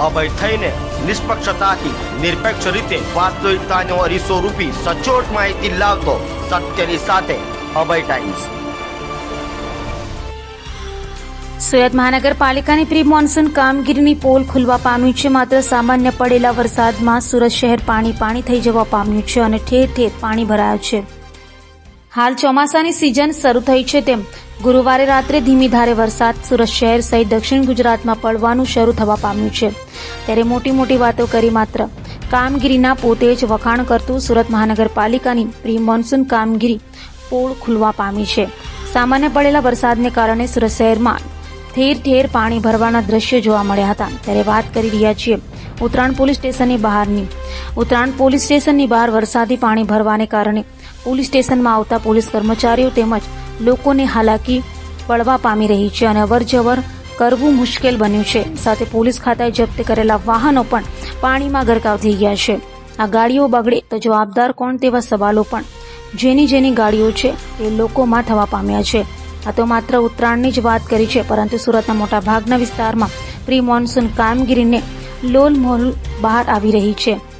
અભય થઈને નિષ્પક્ષતાથી નિરપેક્ષ રીતે વાસ્તવિકતાનો અરીસો રૂપી સચોટ માહિતી લાવતો સત્યની સાથે અભય ટાઈમ્સ। સુરત મહાનગરપાલિકાની પ્રી મોન્સૂન કામગીરીની પોલ ખુલવા પામ્યું છે। માત્ર સામાન્ય પડેલા વરસાદમાં સુરત શહેર પાણી થઈ જવા પામ્યું છે અને ઠેર ઠેર પાણી ભરાયું છે। હાલ ચોમાસાની સિઝન શરૂ થઈ છે તેમ ગુરુવારે રાત્રે ધીમી ધારે વરસાદ સુરત શહેર સહિત દક્ષિણ ગુજરાતમાં પડવાનું શરૂ થવા પામ્યું છે। ત્યારે મોટી વાતો કરી માત્ર કામગીરીના પોતે જ વખાણ કરતું સુરત મહાનગરપાલિકાની પ્રી મોન્સૂન કામગીરી પોળ ખુલવા પામી છે। સામાન્ય પડેલા વરસાદને કારણે સુરત શહેરમાં ઠેર ઠેર પાણી ભરવાના દ્રશ્યો જોવા મળ્યા હતા। ત્યારે વાત કરી રહ્યા છીએ ઉત્તરાયણ પોલીસ સ્ટેશનની બહારની। ઉત્તરાયણ પોલીસ સ્ટેશનની બહાર વરસાદી પાણી ભરવાને કારણે પોલીસ સ્ટેશનમાં આવતા પોલીસ કર્મચારીઓ તેમજ લોકોને હાલાકી પડવા પામી રહી છે અને અવરજવર કરવું મુશ્કેલ બન્યું છે। સાથે પોલીસ ખાતાએ જપ્ત કરેલા વાહનો પણ પાણીમાં ગરકાવ થઈ ગયા છે। આ ગાડીઓ બગડે તો જવાબદાર કોણ તેવા સવાલો પણ જેની ગાડીઓ છે તે લોકોમાં થવા પામ્યા છે। આ તો માત્ર ઉત્તરાયણની જ વાત કરી છે, પરંતુ સુરતના મોટા ભાગના વિસ્તારમાં પ્રી મોન્સૂન કામગીરીને લોલ મોલ બહાર આવી રહી છે।